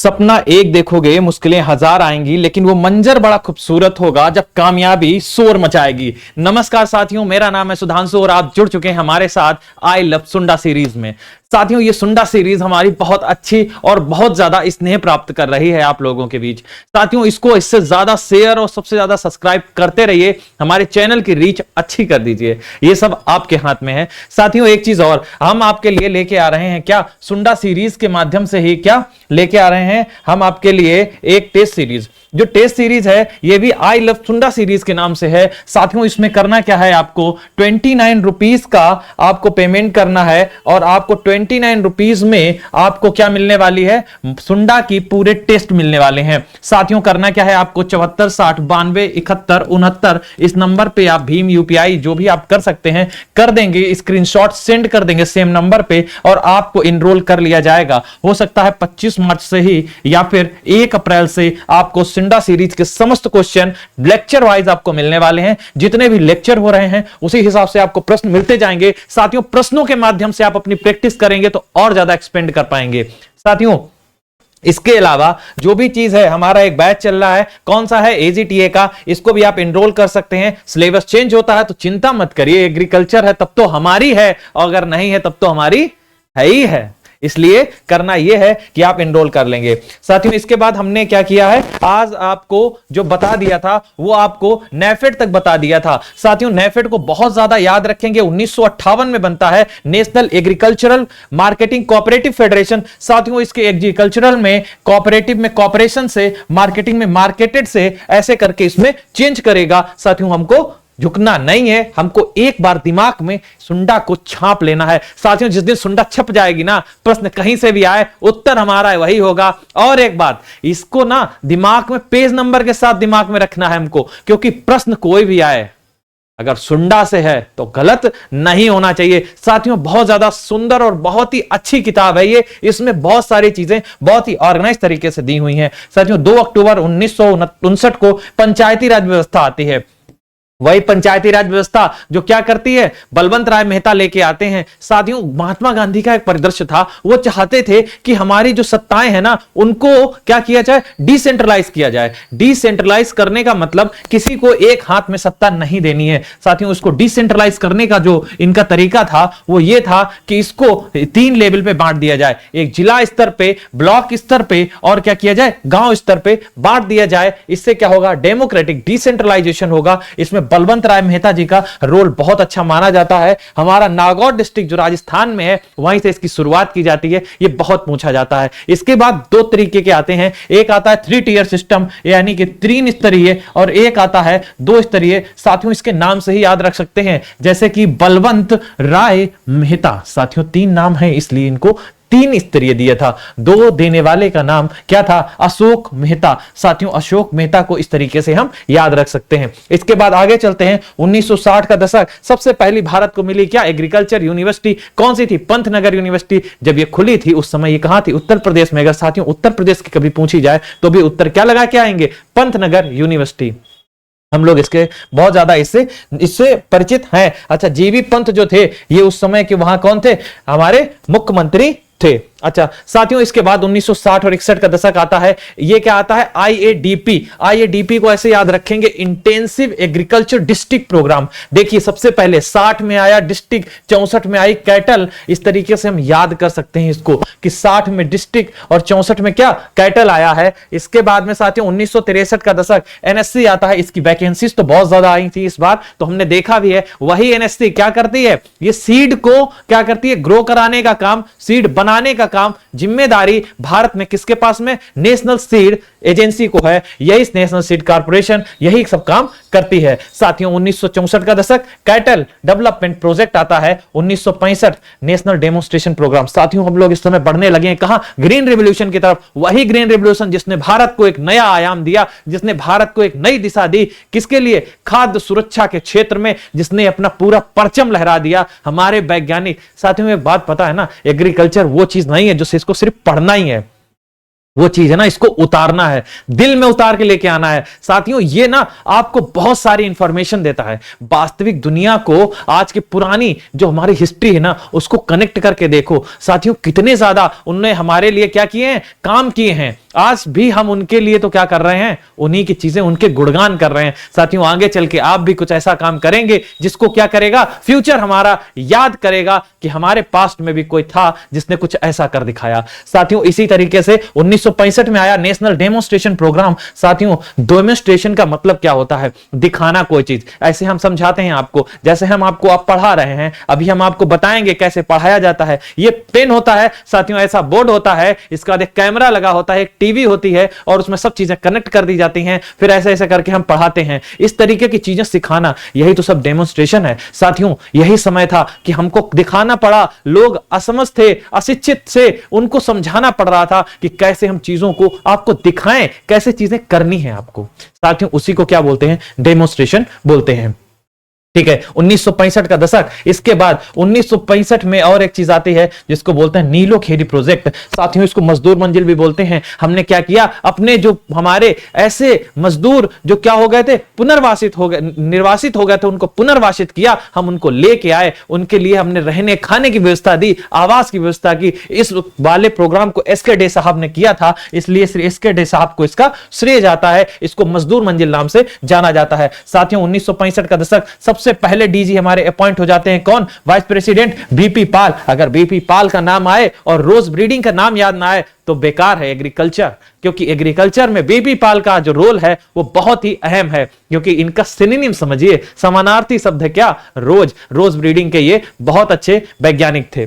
सपना एक देखोगे मुश्किलें हजार आएंगी, लेकिन वो मंजर बड़ा खूबसूरत होगा जब कामयाबी शोर मचाएगी। नमस्कार साथियों, मेरा नाम है सुधांशु और आप जुड़ चुके हैं हमारे साथ आई लव सुंडा सीरीज में। साथियों, ये सुंडा सीरीज हमारी बहुत अच्छी और बहुत ज्यादा स्नेह प्राप्त कर रही है आप लोगों के बीच। साथियों, इसको इससे ज्यादा शेयर और सबसे ज्यादा सब्सक्राइब करते रहिए, हमारे चैनल की रीच अच्छी कर दीजिए। ये सब आपके हाथ में है। साथियों, एक चीज और हम आपके लिए लेके आ रहे हैं, क्या सुंडा सीरीज के माध्यम से ही क्या लेके आ रहे हैं हम आपके लिए एक टेस्ट सीरीज। जो टेस्ट सीरीज है ये भी आई लव सुंडा सीरीज के नाम से है। साथियों, इसमें करना क्या है, आपको 29 रुपीज का आपको पेमेंट करना है और आपको 29 रुपीज में आपको क्या मिलने वाली है, सुंडा की पूरे टेस्ट मिलने वाले हैं। साथियों, करना क्या है, आपको 74 60 92 71 69 इस नंबर पे आप भीम यूपीआई जो भी आप कर सकते हैं कर देंगे, स्क्रीनशॉट सेंड कर देंगे सेम नंबर पे और आपको इनरोल कर लिया जाएगा। हो सकता है 25 मार्च से ही या फिर 1 अप्रैल से आपको सुंडा सीरीज के समस्त क्वेश्चन लेक्चर वाइज आपको मिलने वाले हैं। जितने भी लेक्चर हो रहे हैं उसी हिसाब से आपको प्रश्न मिलते जाएंगे। साथियों, प्रश्नों के माध्यम से आप अपनी प्रैक्टिस करेंगे तो और ज्यादा एक्सपेंड कर पाएंगे। साथियों, इसके अलावा जो भी चीज है, हमारा एक बैच चल रहा है, कौन सा है, एजीटीए का, इसको भी आप एनरोल कर सकते हैं। सिलेबस चेंज होता है तो चिंता मत करिए, एग्रीकल्चर है तब तो हमारी है और अगर नहीं है तब तो हमारी है ही है। इसलिए करना यह है कि आप एनरोल कर लेंगे। साथियों, इसके बाद हमने क्या किया है, आज आपको जो बता दिया था वो आपको नेफेड तक बता दिया था। साथियों, नेफेड को बहुत ज्यादा याद रखेंगे, 1958 में बनता है, national agricultural marketing cooperative federation. साथियों, इसके एग्रीकल्चरल में कोऑपरेटिव में कॉपरेशन से, मार्केटिंग में मार्केटेड से, ऐसे करके इसमें चेंज करेगा। साथियों, हमको झुकना नहीं है, हमको एक बार दिमाग में सुंडा को छाप लेना है। साथियों, जिस दिन सुंडा छप जाएगी ना, प्रश्न कहीं से भी आए उत्तर हमारा वही होगा। और एक बात, इसको ना दिमाग में पेज नंबर के साथ दिमाग में रखना है हमको, क्योंकि प्रश्न कोई भी आए अगर सुंडा से है तो गलत नहीं होना चाहिए। साथियों, बहुत ज्यादा सुंदर और बहुत ही अच्छी किताब है ये। इसमें बहुत सारी चीजें बहुत ही ऑर्गेनाइज तरीके से दी हुई हैं। साथियों, 2 अक्टूबर 1959 को पंचायती राज व्यवस्था आती है। वही पंचायती राज व्यवस्था जो क्या करती है, बलवंत राय मेहता लेके आते हैं। साथियों, महात्मा गांधी का एक परिदृश्य था, वो चाहते थे कि हमारी जो सत्ताएं हैं ना उनको क्या किया जाए, डिसेंट्रलाइज किया जाए। डिसेंट्रलाइज करने का मतलब किसी को एक हाथ में सत्ता नहीं देनी है। साथियों, उसको डिसेंट्रलाइज करने का जो इनका तरीका था वो ये था कि इसको 3 लेवल पे बांट दिया जाए, एक जिला स्तर पे, ब्लॉक स्तर पे और क्या किया जाए, गांव स्तर पे बांट दिया जाए। इससे क्या होगा, डेमोक्रेटिक डिसेंट्रलाइजेशन होगा। इसमें बलवंत राय मेहता जी का रोल बहुत अच्छा माना जाता है। हमारा नागौर डिस्ट्रिक्ट जो राजस्थान में है वहीं से इसकी शुरुआत की जाती है, ये बहुत पूछा जाता है। इसके बाद 2 तरीके के आते हैं, एक आता है 3 टियर सिस्टम यानी कि 3 स्तरीय और एक आता है 2 स्तरीय। साथियों, इसके नाम से ही याद रख सकते हैं, जैसे कि बलवंत राय मेहता। साथियों, 3 नाम है इसलिए इनको 3 स्तरीय दिया था। 2 देने वाले का नाम क्या था, अशोक मेहता। साथियों, अशोक मेहता को इस तरीके से हम याद रख सकते हैं। इसके बाद आगे चलते हैं, 1960 का दशक। सबसे पहली भारत को मिली क्या, एग्रीकल्चर यूनिवर्सिटी। कौन सी थी, पंतनगर यूनिवर्सिटी। जब ये खुली थी उस समय ये कहां थी, उत्तर प्रदेश में। अगर साथियों उत्तर प्रदेश की कभी पूछी जाए तो भी उत्तर क्या लगा के आएंगे, पंतनगर यूनिवर्सिटी। हम लोग इसके बहुत ज्यादा इससे परिचित हैं। अच्छा, जीवी पंत जो थे ये उस समय के वहां कौन थे, हमारे मुख्यमंत्री थे। अच्छा साथियों, इसके बाद 1960 और 61 का दशक आता है। ये क्या आता है, आईएडीपी। आईएडीपी को ऐसे याद रखेंगे, इंटेंसिव एग्रीकल्चर डिस्ट्रिक्ट प्रोग्राम। देखिए, सबसे पहले 60 में आया डिस्ट्रिक्ट, 64 में आई कैटल। इस तरीके से हम याद कर सकते हैं इसको कि 60 में डिस्ट्रिक्ट और 64 में क्या, कैटल आया है। इसके बाद में साथियों 1963 का दशक, एनएससी आता है। इसकी वैकेंसीज तो बहुत ज्यादा आई थी इस बार, तो हमने देखा भी है। वही एनएससी क्या करती है, ये सीड को क्या करती है, ग्रो कराने का काम, सीड बनाने का काम, जिम्मेदारी भारत में किसके पास में, नेशनल सीड एजेंसी को है। यही नेशनल सीड कॉर्पोरेशन यही सब काम करती है। साथियों, 1964 का दशक, कैटल डेवलपमेंट प्रोजेक्ट आता है। 1965 नेशनल डेमोन्स्ट्रेशन प्रोग्राम। साथियों, हम लोग इस समय बढ़ने लगे हैं कहां, ग्रीन रिवॉल्यूशन की तरफ। वही ग्रीन रिवॉल्यूशन जिसने भारत को एक नया आयाम दिया, जिसने भारत को एक नई दिशा दी, किसके लिए, खाद्य सुरक्षा के क्षेत्र में, जिसने अपना पूरा परचम लहरा दिया, हमारे वैज्ञानिक। साथियों, एक बात पता है ना, एग्रीकल्चर वो चीज नहीं है जो इसको सिर्फ पढ़ना ही है, वो चीज है ना इसको उतारना है, दिल में उतार के लेके आना है। साथियों, ये ना आपको बहुत सारी इंफॉर्मेशन देता है, वास्तविक दुनिया को, आज की पुरानी जो हमारी हिस्ट्री है ना उसको कनेक्ट करके देखो। साथियों, कितने ज्यादा उन्होंने हमारे लिए क्या किए हैं, काम किए हैं। आज भी हम उनके लिए तो क्या कर रहे हैं, उन्हीं की चीजें, उनके गुणगान कर रहे हैं। साथियों आगे चल के आप भी कुछ ऐसा काम करेंगे जिसको क्या करेगा, फ्यूचर हमारा याद करेगा कि हमारे पास्ट में भी कोई था जिसने कुछ ऐसा कर दिखाया। साथियों इसी तरीके से 1965 में आया नेशनल डेमोन्स्ट्रेशन प्रोग्राम। साथियों डेमोन्स्ट्रेशन का मतलब क्या होता है, दिखाना कोई चीज। ऐसे हम समझाते हैं आपको, जैसे हम आपको आप पढ़ा रहे हैं, अभी हम आपको बताएंगे कैसे पढ़ाया जाता है। ये पेन होता है साथियों, ऐसा बोर्ड होता है, इसका एक कैमरा लगा होता है, एक टीवी होती है और उसमें सब चीजें कनेक्ट कर दी जाती हैं, फिर ऐसे ऐसे करके हम पढ़ाते हैं। इस तरीके की चीजें सिखाना, यही तो सब डेमोन्स्ट्रेशन है। साथियों यही समय था कि हमको दिखाना पड़ा, लोग असमझ थे, अशिक्षित से, उनको समझाना पड़ रहा था कि कैसे हम चीजों को आपको दिखाएं, कैसे चीजें करनी है आपको। साथियों उसी को क्या बोलते हैं, डेमोन्स्ट्रेशन बोलते हैं। ठीक है, 1965 का दशक। इसके बाद 1965 में और एक चीज आती है जिसको बोलते हैं नीलो खेड़ी प्रोजेक्ट। साथियों इसको मजदूर मंजिल भी बोलते हैं। हमने क्या किया, अपने जो हमारे ऐसे मजदूर जो क्या हो गए थे, पुनर्वासित हो गए, निर्वासित हो गए थे, उनको पुनर्वासित किया, हम उनको लेके आए, उनके लिए हमने रहने खाने की व्यवस्था दी, आवास की व्यवस्था की। इस वाले प्रोग्राम को एसके डे साहब ने किया था, इसलिए श्री एसके डे साहब को इसका श्रेय जाता है। इसको मजदूर मंजिल नाम से जाना जाता है। साथियों 1965 का दशक, सबसे पहले डीजी हमारे अपॉइंट हो जाते हैं कौन, वाइस प्रेसिडेंट बीपी पाल। अगर बीपी पाल का नाम आए और रोज ब्रीडिंग का नाम याद ना आए तो बेकार है एग्रीकल्चर, क्योंकि एग्रीकल्चर में बीपी पाल का जो रोल है वो बहुत ही अहम है, क्योंकि इनका सिनोनिम समझिए, समानार्थी शब्द है क्या, रोज ब्रीडिंग के ये बहुत अच्छे वैज्ञानिक थे।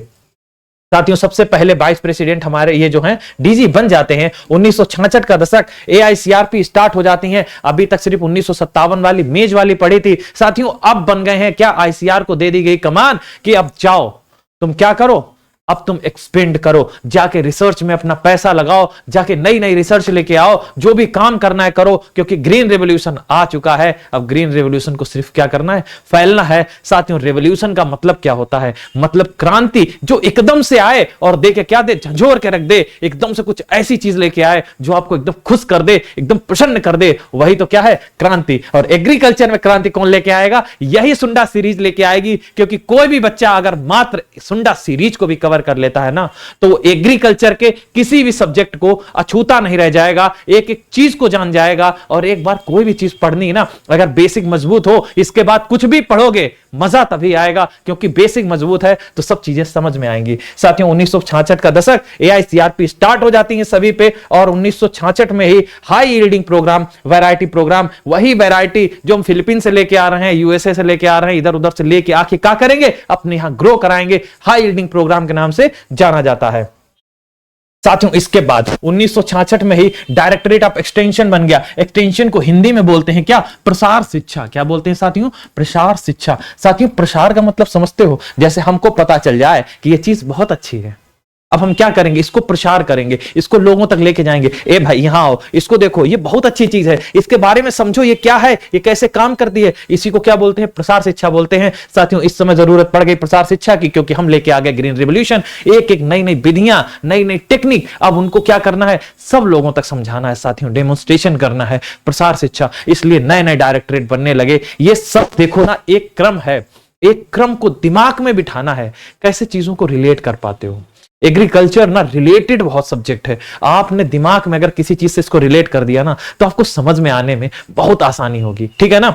साथियों सबसे पहले वाइस प्रेसिडेंट हमारे ये जो हैं डीजी बन जाते हैं। 1966 का दशक, एआईसीआरपी स्टार्ट हो जाती हैं। अभी तक सिर्फ 1957 वाली मेज वाली पड़ी थी। साथियों अब बन गए हैं क्या, आईसीआर को दे दी गई कमान कि अब जाओ तुम क्या करो, अब तुम एक्सपेंड करो, जाके रिसर्च में अपना पैसा लगाओ, जाके नई नई रिसर्च लेके आओ, जो भी काम करना है करो, क्योंकि ग्रीन रेवोल्यूशन आ चुका है। अब ग्रीन रेवोल्यूशन को सिर्फ क्या करना है, फैलना है। साथियों रेवोल्यूशन का मतलब क्या होता है, मतलब क्रांति जो एकदम से आए और देके क्या दे, झंझोर के रख दे, एकदम से कुछ ऐसी चीज लेके आए जो आपको एकदम खुश कर दे, एकदम प्रसन्न कर दे, वही तो क्या है, क्रांति। और एग्रीकल्चर में क्रांति कौन लेके आएगा, यही सुंडा सीरीज लेके आएगी। क्योंकि कोई भी बच्चा अगर मात्र सुंडा सीरीज को भी कवर कर लेता है ना, तो एग्रीकल्चर के किसी भी सब्जेक्ट को अछूता नहीं रह जाएगा, एक एक चीज को जान जाएगा। और एक बार कोई भी चीज पढ़नी है ना, अगर बेसिक मजबूत हो, इसके बाद कुछ भी पढ़ोगे मजा तभी आएगा, क्योंकि बेसिक मजबूत है तो सब चीजें समझ में आएंगी। साथियों 1966 का दशक, एआईसीआरपी स्टार्ट हो जाती है सभी पे, और 1966 में ही high yielding programme, variety programme, वही वैरायटी जो हम फिलीपींस से लेके आ रहे हैं, यूएसए से लेके आ रहे हैं, इधर उधर से लेके आके क्या करेंगे, अपने यहां ग्रो कराएंगे, हाई यील्डिंग प्रोग्राम के नाम से जाना जाता है। साथियों इसके बाद 1966 में ही डायरेक्टरेट ऑफ एक्सटेंशन बन गया। एक्सटेंशन को हिंदी में बोलते हैं क्या, प्रसार शिक्षा। क्या बोलते हैं साथियों, प्रसार शिक्षा। साथियों प्रसार का मतलब समझते हो, जैसे हमको पता चल जाए कि यह चीज बहुत अच्छी है, अब हम क्या करेंगे, इसको प्रसार करेंगे, इसको लोगों तक लेके जाएंगे। ए भाई यहां आओ, इसको देखो, ये बहुत अच्छी चीज है, इसके बारे में समझो, ये क्या है, ये कैसे काम करती है, इसी को क्या बोलते हैं, प्रसार शिक्षा बोलते हैं। साथियों इस समय जरूरत पड़ गई प्रसार शिक्षा की, क्योंकि हम लेके आ गए ग्रीन रिवोल्यूशन, एक एक नई नई विधियां, नई नई टेक्निक, अब उनको क्या करना है, सब लोगों तक समझाना है साथियों, डेमोन्स्ट्रेशन करना है, प्रसार शिक्षा। इसलिए नए नए डायरेक्टरेट बनने लगे। ये सब देखो ना, एक क्रम है, एक क्रम को दिमाग में बिठाना है, कैसे चीजों को रिलेट कर पाते हो। एग्रीकल्चर ना रिलेटेड बहुत सब्जेक्ट है, आपने दिमाग में अगर किसी चीज से इसको रिलेट कर दिया ना, तो आपको समझ में आने में बहुत आसानी होगी। ठीक है ना।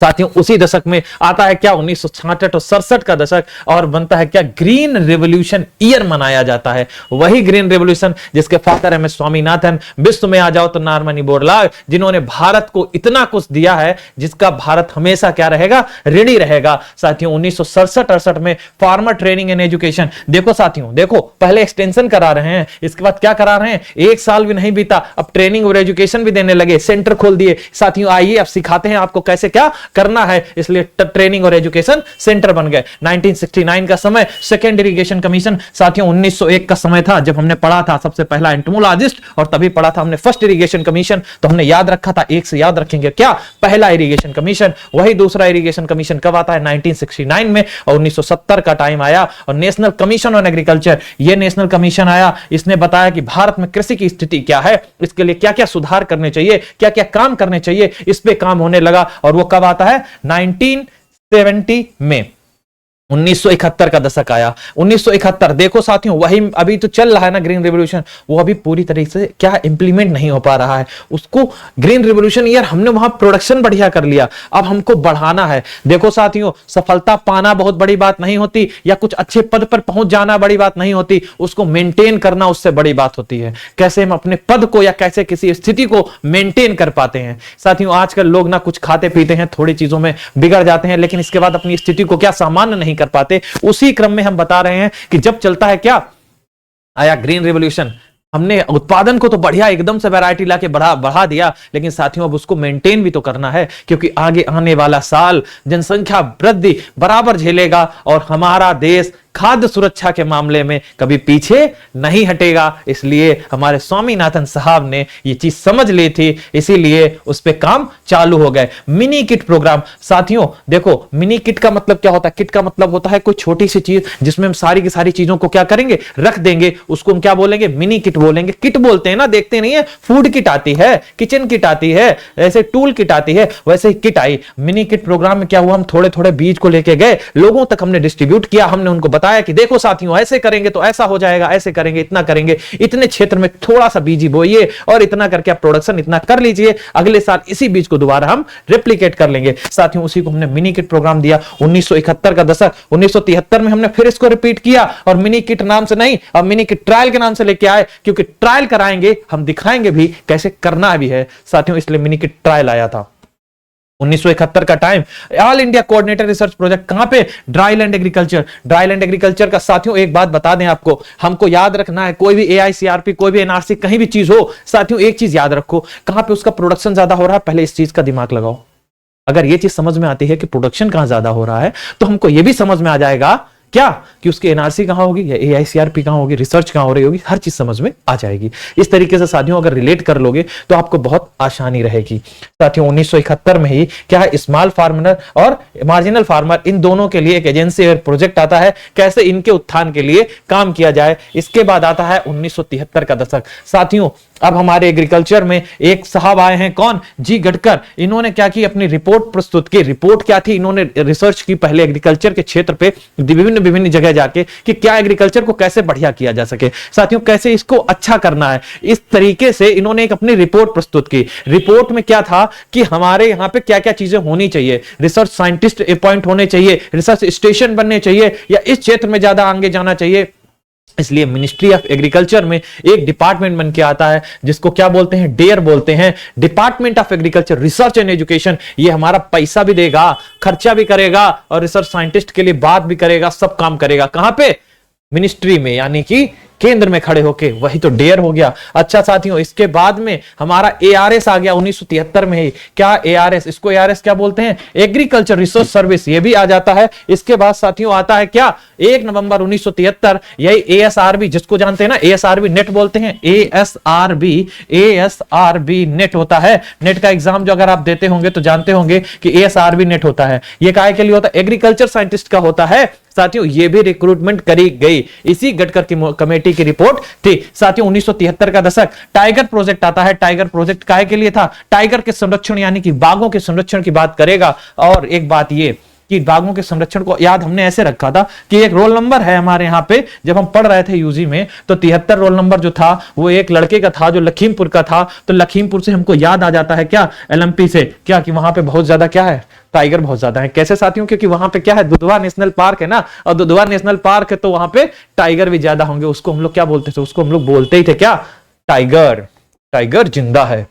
साथियों उसी दशक में आता है क्या, 1966 और 67 का दशक, और बनता है क्या, ग्रीन रेवोल्यूशन ईयर मनाया जाता है। वही ग्रीन रेवोल्यूशन जिसके फादर एम एस स्वामीनाथन, विश्व में आ जाओ तो नारमनी बोरलाग, जिन्होंने भारत को इतना कुछ दिया है जिसका भारत हमेशा क्या रहेगा, ऋणी रहेगा। साथियों 1967-68 में फार्मर ट्रेनिंग एंड एजुकेशन। देखो साथियों, देखो पहले एक्सटेंशन करा रहे हैं, इसके बाद क्या करा रहे हैं, एक साल भी नहीं बीता, अब ट्रेनिंग और एजुकेशन भी देने लगे, सेंटर खोल दिए। साथियों आइए अब सिखाते हैं आपको कैसे क्या करना है, इसलिए ट्रेनिंग और एजुकेशन सेंटर बन गए। 1969 का समय, सेकेंड इरिगेशन कमीशन। साथियों 1901 का समय था जब हमने पढ़ा था सबसे पहला एंटोमोलॉजिस्ट, और तभी पढ़ा था हमने फर्स्ट इरिगेशन कमीशन, तो हमने याद रखा था, एक से याद रखेंगे क्या, पहला इरिगेशन कमीशन। वही दूसरा इरिगेशन कमीशन कब आता है, 1969 में, और 1970 का टाइम आया और नेशनल कमीशन ऑन एग्रीकल्चर, ये नेशनल कमीशन आया। इसने बताया कि भारत में कृषि की स्थिति क्या है, इसके लिए क्या क्या सुधार करने चाहिए, क्या क्या काम करने चाहिए, इस पे काम होने लगा। और वो कब आता है, 1970 में। 1971 का दशक आया। 1971 देखो साथियों, वही अभी तो चल रहा है ना ग्रीन रिवॉल्यूशन, वो अभी पूरी तरीके से क्या इंप्लीमेंट नहीं हो पा रहा है उसको। ग्रीन रिवॉल्यूशन ईयर हमने वहां प्रोडक्शन बढ़िया कर लिया, अब हमको बढ़ाना है। देखो साथियों, सफलता पाना बहुत बड़ी बात नहीं होती, या कुछ अच्छे पद पर पहुंच जाना बड़ी बात नहीं होती, उसको मेंटेन करना उससे बड़ी बात होती है। कैसे हम अपने पद को या कैसे किसी स्थिति को मेंटेन कर पाते हैं। साथियों, आजकल लोग ना कुछ खाते पीते हैं, थोड़ी चीजों में बिगड़ जाते हैं, लेकिन इसके बाद अपनी स्थिति को क्या सामान्य नहीं कर पाते। उसी क्रम में हम बता रहे हैं कि जब चलता है क्या आया ग्रीन रिवॉल्यूशन, हमने उत्पादन को तो बढ़िया एकदम से वैरायटी लाके बढ़ा दिया, लेकिन साथियों अब उसको मेंटेन भी तो करना है, क्योंकि आगे आने वाला साल जनसंख्या वृद्धि बराबर झेलेगा और हमारा देश खाद्य सुरक्षा के मामले में कभी पीछे नहीं हटेगा। इसलिए हमारे स्वामीनाथन साहब ने ये चीज समझ ली थी, इसीलिए उस पे काम चालू हो गए। मिनी किट प्रोग्राम, साथियों देखो मिनी किट का मतलब क्या होता है? किट का मतलब होता है कोई छोटी सी चीज जिसमें हम सारी की सारी चीजों को क्या करेंगे, रख देंगे, उसको हम क्या बोलेंगे, मिनी किट बोलेंगे। किट बोलते हैं ना, देखते नहीं है, फूड किट आती है, किचन किट आती है, ऐसे टूल किट आती है, वैसे ही किट आई। मिनी किट प्रोग्राम में क्या हुआ, हम थोड़े थोड़े बीज को लेके गए, लोगों तक हमने डिस्ट्रीब्यूट किया, हमने उनको बताया कि देखो साथियों ऐसे करेंगे तो ऐसा हो जाएगा, ऐसे करेंगे इतना करेंगे, इतने क्षेत्र में थोड़ा सा बीज बोइए और इतना करके आप प्रोडक्शन इतना कर लीजिए, अगले साल इसी बीज को दोबारा हम रेप्लिकेट कर लेंगे। साथियों उसी को हमने मिनी किट प्रोग्राम दिया। 1971 का दशक, 1973 में हमने फिर इसको रिपीट किया और मिनी किट नाम से नहीं, अब मिनी किट ट्रायल के नाम से लेके आए, क्योंकि ट्रायल कराएंगे, हम दिखाएंगे भी कैसे करना भी है साथियों, इसलिए मिनी किट ट्रायल आया था। 1971 का time, all India coordinator research project, कहां पे, dry land agriculture. Dry land agriculture का साथियों एक बात बता दें आपको, हमको याद रखना है, कोई भी एआईसीआरपी कोई भी एनआरसी कहीं भी चीज हो, साथियों एक चीज याद रखो, कहां पे उसका प्रोडक्शन ज्यादा हो रहा है, पहले इस चीज का दिमाग लगाओ। अगर ये चीज समझ में आती है कि प्रोडक्शन कहां ज्यादा हो रहा है, तो हमको ये भी समझ में आ जाएगा क्या कि उसकी एनआरसी कहां होगी या एआईसीआरपी कहां होगी, रिसर्च कहां हो रही होगी, हर चीज समझ में आ जाएगी। इस तरीके से साथियों अगर रिलेट कर लोगे तो आपको बहुत आसानी रहेगी। साथियों 1971 में ही क्या है, स्मॉल फार्मर और मार्जिनल फार्मर इन दोनों के लिए एक एजेंसी और प्रोजेक्ट आता है, कैसे इनके उत्थान के लिए काम किया जाए। इसके बाद आता है 1973 का दशक। साथियों अब हमारे एग्रीकल्चर में एक साहब आए हैं, कौन, जी गडकर। इन्होंने क्या की, अपनी रिपोर्ट प्रस्तुत की। रिपोर्ट क्या थी, इन्होंने रिसर्च की पहले एग्रीकल्चर के क्षेत्र पे विभिन्न विभिन्न जगह जाके कि क्या एग्रीकल्चर को कैसे बढ़िया किया जा सके, साथियों कैसे इसको अच्छा करना है। इस तरीके से इन्होंने एक अपनी रिपोर्ट प्रस्तुत की। रिपोर्ट में क्या था कि हमारे यहां पे क्या क्या चीजें होनी चाहिए, रिसर्च साइंटिस्ट अपॉइंट होने चाहिए, रिसर्च स्टेशन बनने चाहिए, या इस क्षेत्र में ज्यादा आगे जाना चाहिए। इसलिए मिनिस्ट्री ऑफ एग्रीकल्चर में एक डिपार्टमेंट बन के आता है जिसको क्या बोलते हैं, डेयर बोलते हैं, department of agriculture research and education. ये हमारा पैसा भी देगा, खर्चा भी करेगा और रिसर्च साइंटिस्ट के लिए बात भी करेगा, सब काम करेगा। कहां पे, मिनिस्ट्री में, यानी कि केंद्र में खड़े होके, वही तो डेयर हो गया। अच्छा साथियों इसके बाद में हमारा एआरएस आ गया 1973 में ही। क्या एआरएस, इसको एआरएस क्या बोलते हैं, एग्रीकल्चर रिसोर्स सर्विस, ये भी आ जाता है। इसके बाद साथियों आता है क्या, 1 नवंबर 1973 यही एएसआरबी, जिसको जानते हैं ना एएसआरबी नेट बोलते हैं, एएसआरबी नेट होता है। नेट का एग्जाम जो अगर आप देते होंगे तो जानते होंगे कि एएसआरबी नेट होता है। ये काहे के लिए होता है, एग्रीकल्चर साइंटिस्ट का होता है। साथियों ये भी रिक्रूटमेंट करी गई, इसी गडकर की कमेटी की रिपोर्ट थी। साथियों 1973 का दशक, टाइगर प्रोजेक्ट आता है। टाइगर प्रोजेक्ट काहे के लिए था, टाइगर के संरक्षण यानी कि बाघों के संरक्षण की बात करेगा। और एक बात ये कि बाघों के संरक्षण को याद हमने ऐसे रखा था कि एक रोल नंबर है हमारे यहाँ पे, जब हम पढ़ रहे थे यूजी में, तो 73 रोल नंबर जो था वो एक लड़के का था जो लखीमपुर का था। तो लखीमपुर से हमको याद आ जाता है क्या, एलएमपी से, क्या कि वहां पे बहुत ज्यादा क्या है, टाइगर बहुत ज्यादा है। कैसे साथियों, क्योंकि वहां पे क्या है, दुधवा नेशनल पार्क है ना, और दुधवा नेशनल पार्क है तो वहां पे टाइगर भी ज्यादा होंगे। उसको हम लोग क्या बोलते थे, उसको हम लोग बोलते ही थे क्या, टाइगर, टाइगर जिंदा है।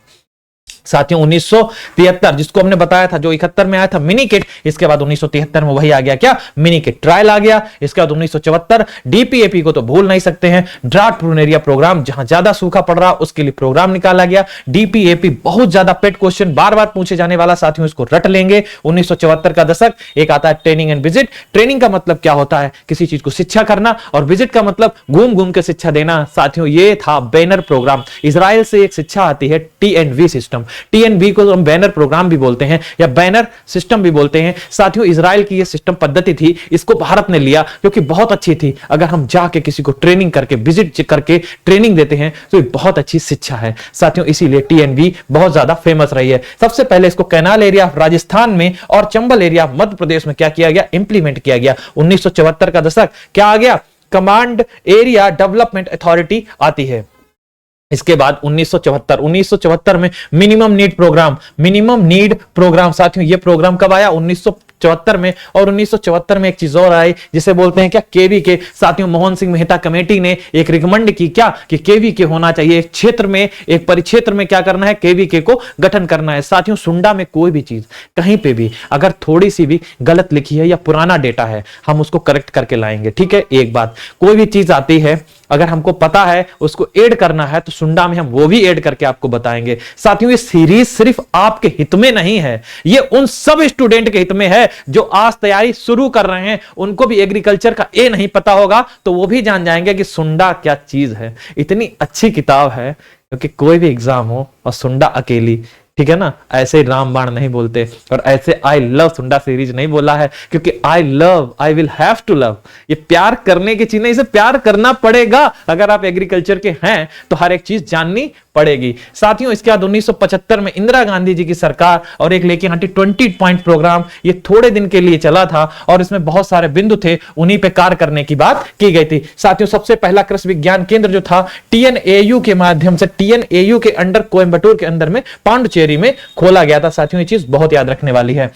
साथियों 1973 जिसको हमने बताया था, जो 71 में आया था मिनी किट, इसके बाद 1973 में वही आ गया क्या, मिनी किट ट्रायल आ गया। इसके बाद 1974 डीपीएपी को तो भूल नहीं सकते हैं, ड्राफ्ट प्रून एरिया प्रोग्राम, जहां ज्यादा सूखा पड़ रहा उसके लिए प्रोग्राम निकाला गया। डीपीएपी बहुत ज्यादा पेट क्वेश्चन बार बार पूछे जाने वाला, साथियों इसको रट लेंगे। 1974 का दशक, एक आता है ट्रेनिंग एंड विजिट। ट्रेनिंग का मतलब क्या होता है, किसी चीज को शिक्षा करना, और विजिट का मतलब घूम घूम के शिक्षा देना। साथियों ये था बैनर प्रोग्राम। इजराइल से एक शिक्षा आती है T and V system, TNB को हम बैनर प्रोग्राम भी बोलते हैं या बैनर सिस्टम भी बोलते हैं। साथियों, इजराइल की यह सिस्टम पद्धति थी, इसको भारत ने लिया क्योंकि बहुत अच्छी थी। अगर हम जाके किसी को ट्रेनिंग करके विजिट करके ट्रेनिंग देते हैं तो ये बहुत अच्छी शिक्षा है साथियों, इसीलिए टीएनबी बहुत ज्यादा फेमस रही है। सबसे पहले इसको कैनाल एरिया राजस्थान में और चंबल एरिया मध्य प्रदेश में क्या किया गया, इंप्लीमेंट किया गया। 1974 का दशक क्या आ गया, कमांड एरिया डेवलपमेंट अथॉरिटी आती है। इसके बाद 1974 में मिनिमम नीड प्रोग्राम साथियों, ये प्रोग्राम कब आया, 1974 में। और 1974 में एक चीज और आई जिसे बोलते हैं क्या, केवी के। साथियों, मोहन सिंह मेहता कमेटी ने एक रिकमेंड की क्या, कि केवी के होना चाहिए एक क्षेत्र में, एक परिक्षेत्र में क्या करना है, केवी के को गठन करना है। साथियों, सुंडा में कोई भी चीज कहीं पे भी अगर थोड़ी सी भी गलत लिखी है या पुराना डेटा है, हम उसको करेक्ट करके लाएंगे। ठीक है, एक बात, कोई भी चीज आती है अगर हमको पता है उसको ऐड करना है तो सुंडा में हम वो भी ऐड करके आपको बताएंगे। साथियों, ये सीरीज सिर्फ आपके हित में नहीं है, ये उन सब स्टूडेंट के हित में है जो आज तैयारी शुरू कर रहे हैं। उनको भी एग्रीकल्चर का ए नहीं पता होगा तो वो भी जान जाएंगे कि सुंडा क्या चीज है। इतनी अच्छी किताब है क्योंकि कोई भी एग्जाम हो और सुंडा अकेली, ठीक है ना, ऐसे रामबाण नहीं बोलते और ऐसे आई लव सुंडा सीरीज नहीं बोला है, क्योंकि I will have to love, ये प्यार करने की चीज नहीं, इसे प्यार करना पड़ेगा। अगर आप एग्रीकल्चर के हैं तो हर एक चीज जाननी पड़ेगी। साथियों, इसके बाद 1975 में इंदिरा गांधी जी की सरकार और एक लेके हटी 20 पॉइंट प्रोग्राम, ये थोड़े दिन के लिए चला था और इसमें बहुत सारे बिंदु थे, उन्हीं पे कार्य करने की बात की गई थी। साथियों, सबसे पहला कृषि विज्ञान केंद्र जो था टीएनएयू के माध्यम से, टीएनएयू के अंडर कोयम्बटूर के अंदर में पांडुचेरी में खोला गया था। साथियों, ये चीज बहुत याद रखने वाली है।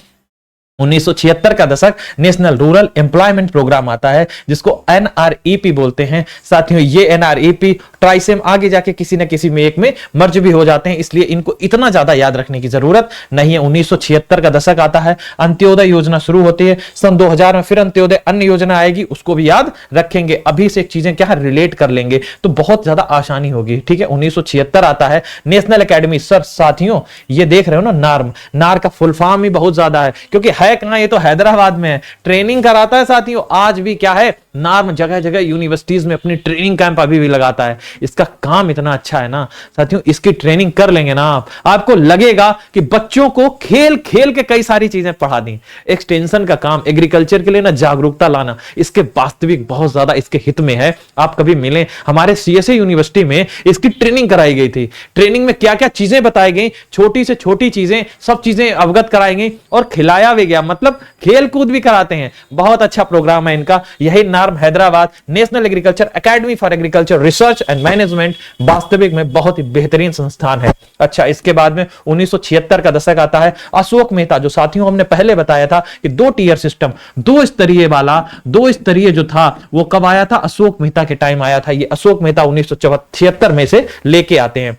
1976 का दशक नेशनल रूरल एम्प्लॉयमेंट प्रोग्राम आता है जिसको एनआरईपी बोलते हैं। साथियों, ये एनआरईपी ट्राइसेम आगे जाके किसी न किसी में एक में मर्ज भी हो जाते हैं, इसलिए इनको इतना ज्यादा याद रखने की जरूरत नहीं है। 1976 का दशक आता है, अंत्योदय योजना शुरू होती है। सन 2000 में फिर अंत्योदय अन्य योजना आएगी, उसको भी याद रखेंगे। अभी से एक चीजें क्या है रिलेट कर लेंगे तो बहुत ज्यादा आसानी होगी। ठीक है, 1976 आता है नेशनल एकेडमी। सर साथियों, ये देख रहे हो ना, नार का फुल फॉर्म ही बहुत ज्यादा है, क्योंकि है कहां, ये तो हैदराबाद में है, ट्रेनिंग कराता है। साथियों, आज भी क्या है, नार्म जगह जगह यूनिवर्सिटीज में अपनी ट्रेनिंग कैंप अभी भी लगाता है। इसका काम इतना अच्छा है ना साथियों, इसकी ट्रेनिंग कर लेंगे ना आपको लगेगा कि बच्चों को खेल खेल के कई सारी चीजें पढ़ा दी। एक्सटेंशन का काम एग्रीकल्चर के लिए ना जागरूकता लाना, इसके वास्तविक बहुत ज्यादा इसके हित में है। आप कभी मिले, हमारे सीएसए यूनिवर्सिटी में इसकी ट्रेनिंग कराई गई थी। ट्रेनिंग में क्या क्या चीजें बताई गई, छोटी से छोटी चीजें, सब चीजें अवगत कराई गई और खिलाया भी गया, मतलब खेल कूद भी कराते हैं। बहुत अच्छा प्रोग्राम है इनका। यही NAARM Hyderabad national agriculture academy for agriculture research and management वास्तविक में बहुत ही बेहतरीन संस्थान है। अच्छा, इसके बाद में 1976 का दशक आता है। अशोक मेहता, जो साथियों हमने पहले बताया था कि 2 टीयर सिस्टम, 2 स्तरीय वाला, 2 स्तरीय जो था वो कब आया था, अशोक मेहता के टाइम आया था। ये अशोक मेहता 1976 में से लेके आते हैं।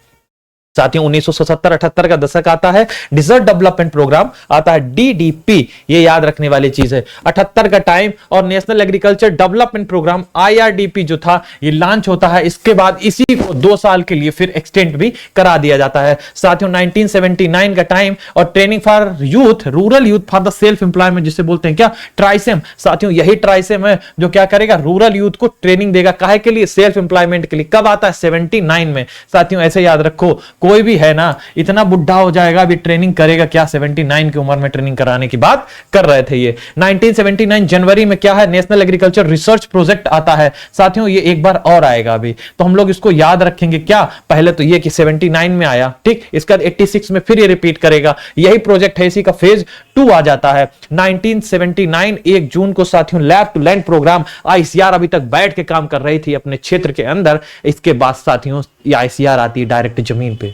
साथियों, 1977-78 का दशक आता है, डिजर्ट डेवलपमेंट प्रोग्राम आता है, डीडीपी, ये याद रखने वाली चीज है। 78 का टाइम और national agriculture development programme IRDP जो था ये लॉन्च होता है। इसके बाद इसी को 2 साल के लिए फिर एक्सटेंड भी करा दिया जाता है। साथियों, 1979 का टाइम और training for youth, rural youth for the self employment जिसे बोलते हैं क्या, ट्राइसेम। साथियों, यही ट्राइसेम है जो क्या करेगा, रूरल यूथ को ट्रेनिंग देगा, काहे के लिए, सेल्फ एम्प्लॉयमेंट के लिए। कब आता है, 79 में। साथियों, ऐसे याद रखो, कोई भी है ना इतना बुढ़ा हो जाएगा अभी ट्रेनिंग करेगा क्या, 79 की उम्र में ट्रेनिंग कराने की बात कर रहे थे ये। 1979 जनवरी में क्या है, नेशनल एग्रीकल्चर रिसर्च प्रोजेक्ट आता है। साथियों, ये एक बार और आएगा अभी, तो हम लोग इसको याद रखेंगे क्या, पहले तो ये कि 79 में आया, ठीक, इसका 86 में फिर ये रिपीट करेगा, यही प्रोजेक्ट है, इसी का फेज 2 आ जाता है। 1979 1 जून को साथियों lab to land programme, ICR अभी तक बैठ के काम कर रही थी अपने क्षेत्र के अंदर। इसके बाद साथियों ये आईसीआर आती है डायरेक्ट जमीन पे।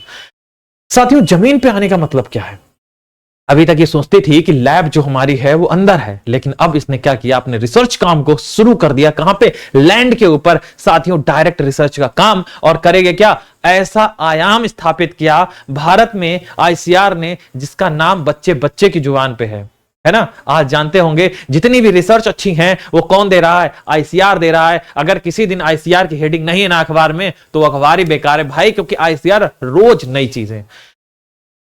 साथियों, जमीन पे आने का मतलब क्या है, अभी तक ये सोचती थी कि लैब जो हमारी है वो अंदर है, लेकिन अब इसने क्या किया, अपने रिसर्च काम को शुरू कर दिया, कहां पे, लैंड के ऊपर। साथियों, डायरेक्ट रिसर्च का काम, और करेंगे क्या, ऐसा आयाम स्थापित किया भारत में आईसीआर ने जिसका नाम बच्चे बच्चे की जुबान पे है ना। आज जानते होंगे जितनी भी रिसर्च अच्छी हैं वो कौन दे रहा है, आईसीआर दे रहा है। अगर किसी दिन आईसीआर की हेडिंग नहीं है ना अखबार में तो अखबार ही बेकार है भाई, क्योंकि आईसीआर रोज नई चीजें,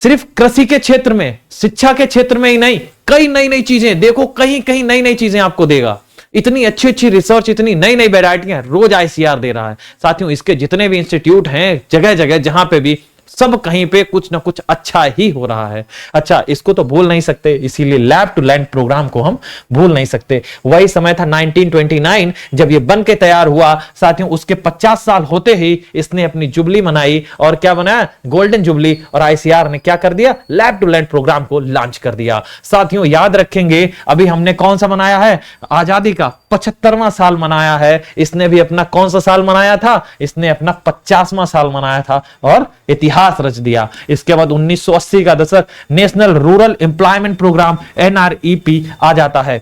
सिर्फ कृषि के क्षेत्र में, शिक्षा के क्षेत्र में ही नहीं, कई नई नई चीजें, देखो कहीं कहीं नई नई चीजें आपको देगा। इतनी अच्छी अच्छी रिसर्च, इतनी नई नई वेराइटियां रोज आईसीआर दे रहा है। साथियों, इसके जितने भी इंस्टीट्यूट हैं जगह जगह जहां पे भी सब कहीं पे कुछ ना कुछ अच्छा ही हो रहा है। अच्छा, इसको तो भूल नहीं सकते, इसीलिए लैब टू लैंड प्रोग्राम को हम भूल नहीं सकते। वही समय था 1929 जब ये बन के तैयार हुआ। साथियों, उसके 50 साल होते ही इसने अपनी जुबली मनाई और क्या बनाया, गोल्डन जुबली। और आईसीआर ने क्या कर दिया, लैब टू लैंड प्रोग्राम को लॉन्च कर दिया। साथियों, याद रखेंगे अभी हमने कौन सा मनाया है, आजादी का 75वां साल मनाया है। इसने भी अपना कौन सा साल मनाया था, इसने अपना 50वां साल मनाया था और इतिहास रच दिया। इसके बाद 1980 का दशक, national rural employment programme NREP आ जाता है।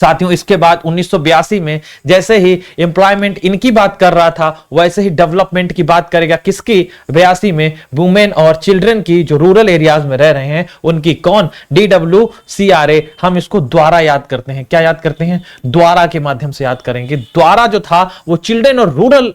साथियों, इसके बाद 1982 में जैसे ही एम्प्लॉयमेंट इनकी बात कर रहा था, वैसे ही डेवलपमेंट की बात करेगा किसकी, 82 में वुमेन और चिल्ड्रन की, जो रूरल एरियाज में रह रहे हैं उनकी। कौन, DWCRA। हम इसको द्वारा याद करते हैं, क्या याद करते हैं, द्वारा के माध्यम से याद करेंगे। द्वारा जो था वो चिल्ड्रन और रूरल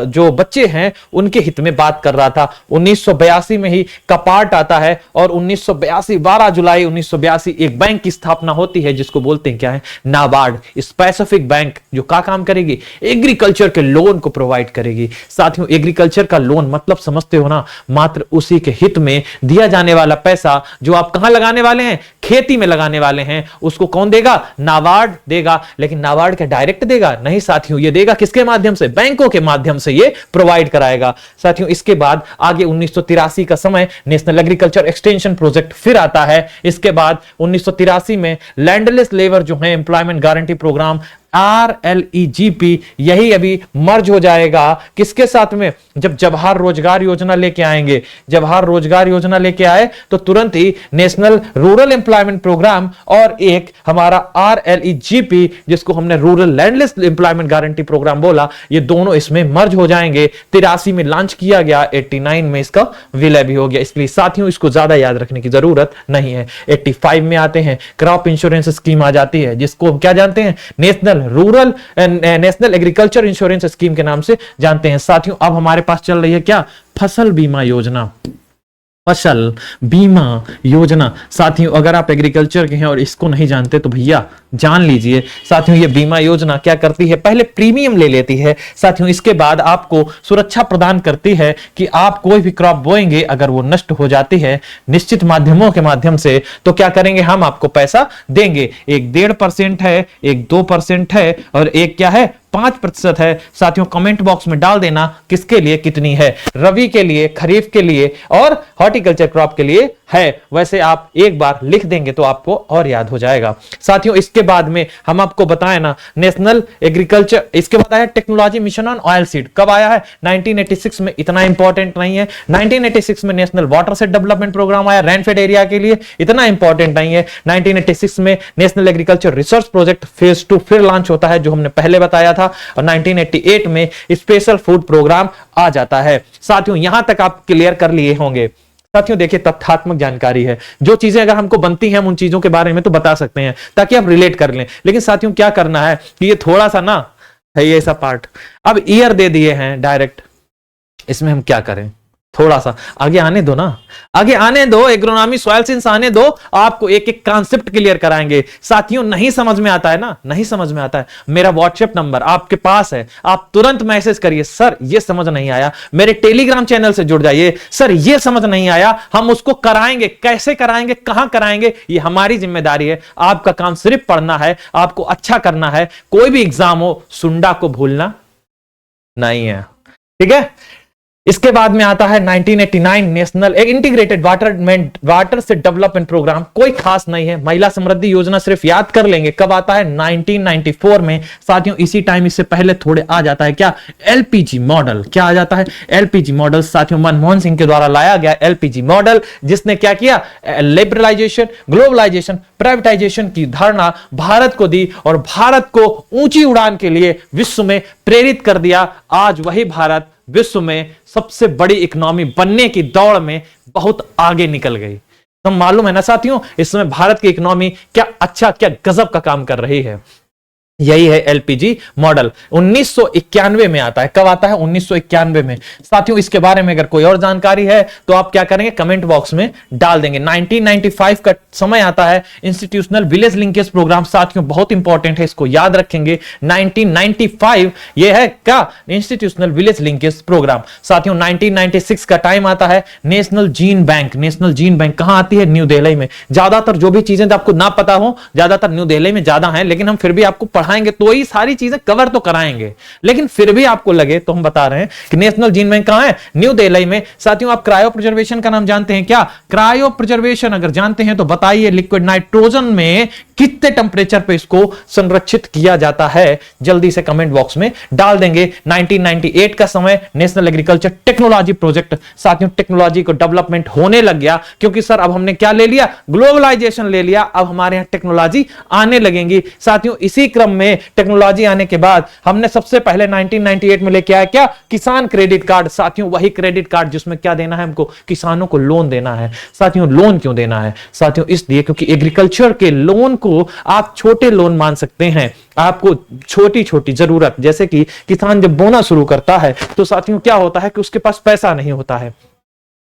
जो बच्चे हैं उनके हित में बात कर रहा था। 1982 में ही का पार्ट आता है और 1982 12 जुलाई 1982 एक बैंक की स्थापना होती है जिसको बोलते हैं क्या है, नाबार्ड, स्पेसिफिक बैंक, जो क्या काम करेगी, एग्रीकल्चर के लोन को प्रोवाइड करेगी। साथियों, एग्रीकल्चर का लोन मतलब समझते हो ना, मात्र उसी के हित में दिया जाने वाला पैसा जो आप कहां लगाने वाले हैं, खेती में लगाने वाले हैं, उसको कौन देगा, नाबार्ड देगा। लेकिन नाबार्ड क्या डायरेक्ट देगा, नहीं साथियों, ये देगा किसके माध्यम से, बैंकों के माध्यम से ये प्रोवाइड कराएगा। साथियों, इसके बाद आगे 1983 का समय, नेशनल एग्रीकल्चर एक्सटेंशन प्रोजेक्ट फिर आता है। इसके बाद 1983 में लैंडलेस लेबर जो है एम्प्लॉयमेंट गारंटी प्रोग्राम RLEGP, यही अभी मर्ज हो जाएगा किसके साथ में, जब जवाहर रोजगार योजना लेके आएंगे। जवाहर रोजगार योजना लेके आए तो तुरंत ही नेशनल रूरल एम्प्लॉयमेंट प्रोग्राम और एक हमारा RLEGP, जिसको हमने rural landless employment guarantee programme बोला, ये दोनों इसमें मर्ज हो जाएंगे। 83 में लॉन्च किया गया, 89 में इसका विलय भी हो गया। इसलिए साथियों, इसको ज्यादा याद रखने की जरूरत नहीं है। 85 में आते हैं, क्रॉप इंश्योरेंस स्कीम आ जाती है, जिसको क्या जानते हैं, नेशनल एग्रीकल्चर इंश्योरेंस स्कीम के नाम से जानते हैं। साथियों, अब हमारे पास चल रही है क्या, फसल बीमा योजना। फसल बीमा योजना। साथियों, अगर आप एग्रीकल्चर के हैं और इसको नहीं जानते तो भैया जान लीजिए। साथियों, ये बीमा योजना क्या करती है, पहले प्रीमियम ले लेती है। साथियों, इसके बाद आपको सुरक्षा प्रदान करती है कि आप कोई भी क्रॉप बोएंगे, अगर वो नष्ट हो जाती है निश्चित माध्यमों के माध्यम से, तो क्या करेंगे, हम आपको पैसा देंगे। एक 1.5% है, एक 2% है और एक क्या है, 5% है। साथियों, कमेंट बॉक्स में डाल देना किसके लिए कितनी है, रबी के लिए, खरीफ के लिए और हॉर्टिकल्चर क्रॉप के लिए है। वैसे आप एक बार लिख देंगे तो आपको और याद हो जाएगा। साथियों, इसके बाद में हम आपको बताएं ना, नेशनल एग्रीकल्चर, इसके बाद आया technology mission on oil seed. कब आया है, 1986 में। इतना इंपॉर्टेंट नहीं है। 1986 में national watershed development programme आया रैनफेड एरिया के लिए, इतना इंपॉर्टेंट नहीं है। 1986 में national agriculture research project phase 2 फिर लॉन्च होता है, जो हमने पहले बताया था। और 1988 में स्पेशल फूड प्रोग्राम आ जाता है। साथियों, यहां तक आप क्लियर कर लिए होंगे। साथियों, देखिए, तथ्यात्मक जानकारी है, जो चीजें अगर हमको बनती हैं हम उन चीजों के बारे में तो बता सकते हैं ताकि आप रिलेट कर लें। लेकिन साथियों, क्या करना है कि ये थोड़ा सा ना है, ये ऐसा पार्ट, अब ईयर दे दिए हैं डायरेक्ट, इसमें हम क्या करें, थोड़ा सा आगे आने दो ना, आगे आने दो, एग्रोनॉमी सॉइल साइंस आने दो, आपको एक एक कॉन्सेप्ट क्लियर कराएंगे। साथियों, नहीं समझ में आता है ना, नहीं समझ में आता है, मेरा व्हाट्सएप नंबर आपके पास है, आप तुरंत मैसेज करिए, सर ये समझ नहीं आया। मेरे टेलीग्राम चैनल से जुड़ जाइए, सर ये समझ नहीं आया, हम उसको कराएंगे, कैसे कराएंगे, कहां कराएंगे, ये हमारी जिम्मेदारी है। आपका काम सिर्फ पढ़ना है, आपको अच्छा करना है। कोई भी एग्जाम हो, सुंडा को भूलना नहीं है, ठीक है। इसके बाद में आता है 1989 नेशनल इंटीग्रेटेड वाटर से डेवलपमेंट प्रोग्राम। कोई खास नहीं है, महिला समृद्धि योजना सिर्फ याद कर लेंगे। कब आता है, 1994 में। साथियों, इसी टाइम, इससे पहले थोड़े आ जाता है क्या, LPG मॉडल। क्या आ जाता है, LPG मॉडल। साथियों, मनमोहन सिंह के द्वारा लाया गया LPG मॉडल, जिसने क्या किया, लिबरलाइजेशन, ग्लोबलाइजेशन, प्राइवेटाइजेशन की धारणा भारत को दी और भारत को ऊंची उड़ान के लिए विश्व में प्रेरित कर दिया। आज वही भारत विश्व में सबसे बड़ी इकोनॉमी बनने की दौड़ में बहुत आगे निकल गई। तो मालूम है ना साथियों, इस समय भारत की इकोनॉमी क्या अच्छा, क्या गजब का काम कर रही है। यही है एलपीजी मॉडल। 1991 में आता है। कब आता है? 1991 में। साथियों इसके बारे में अगर कोई और जानकारी है तो आप क्या करेंगे, कमेंट बॉक्स में डाल देंगे। 1995 का समय आता है इंस्टीट्यूशनल विलेज लिंकेज प्रोग्राम। साथियों बहुत इंपॉर्टेंट है, इसको याद रखेंगे। 1995 ये है क्या? Institutional village linkage programme. साथियों 1996 का टाइम आता है national gene bank. National gene bank कहां आती है? न्यू दिल्ली में। ज्यादातर जो भी चीजें आपको ना पता हो, ज्यादातर न्यू दिल्ली में ज्यादा है, लेकिन हम फिर भी आपको पढ़ाएंगे तो ही सारी चीजें कवर तो कराएंगे। लेकिन फिर भी आपको लगे तो हम बता रहे हैं कि नेशनल जीन बैंक कहां है? न्यू दिल्ली में। साथियों आप क्रायो प्रिजर्वेशन का नाम जानते हैं क्या? क्रायो प्रिजर्वेशन अगर जानते हैं तो बताइए, लिक्विड नाइट्रोजन में कितने टेंपरेचर पे इसको संरक्षित किया जाता है? जल्दी से कमेंट बॉक्स में डाल देंगे। 1998 का समय नेशनल एग्रीकल्चर टेक्नोलॉजी प्रोजेक्ट। साथियों टेक्नोलॉजी को डेवलपमेंट होने लग गया, क्योंकि सर अब हमने क्या ले लिया? ग्लोबलाइजेशन ले लिया। अब हमारे यहां टेक्नोलॉजी आने लगेंगी। साथियों इसी क्रम में टेक्नोलॉजी आने के बाद हमने सबसे पहले 1998 में लेके आया क्या? किसान क्रेडिट कार्ड। साथियों वही क्रेडिट कार्ड जिसमें क्या देना है हमको? किसानों को लोन देना है। साथियों लोन क्यों देना है? साथियों इसलिए क्योंकि एग्रीकल्चर के लोन को आप छोटे लोन मान सकते हैं। आपको छोटी छोटी जरूरत, जैसे कि किसान जब बोना शुरू करता है तो साथियों क्या होता है कि उसके पास पैसा नहीं होता है।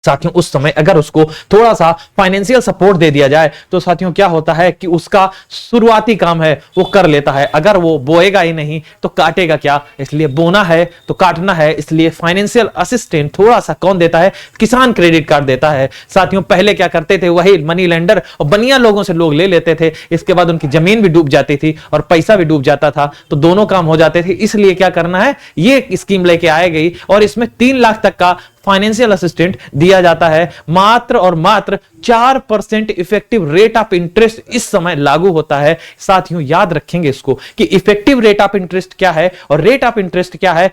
साथियों उस समय अगर उसको थोड़ा सा फाइनेंशियल सपोर्ट दे दिया जाए तो साथियों क्या होता है कि उसका शुरुआती काम है वो कर लेता है। अगर वो बोएगा ही नहीं तो काटेगा क्या? इसलिए बोना है तो काटना है, इसलिए फाइनेंशियल असिस्टेंट थोड़ा सा कौन देता है? किसान क्रेडिट कार्ड देता है। साथियों पहले क्या करते थे? वही मनी लेंडर और बनिया लोगों से लोग ले लेते थे। इसके बाद उनकी जमीन भी डूब जाती थी और पैसा भी डूब जाता था, तो दोनों काम हो जाते थे। इसलिए क्या करना है? ये स्कीम लेके आए गई और इसमें 3 लाख तक का फाइनेंशियल असिस्टेंट दिया जाता है। मात्र और मात्र 4% इफेक्टिव रेट ऑफ इंटरेस्ट इस समय लागू होता है। साथियों याद रखेंगे इसको कि इफेक्टिव रेट ऑफ इंटरेस्ट क्या है और रेट ऑफ इंटरेस्ट क्या है,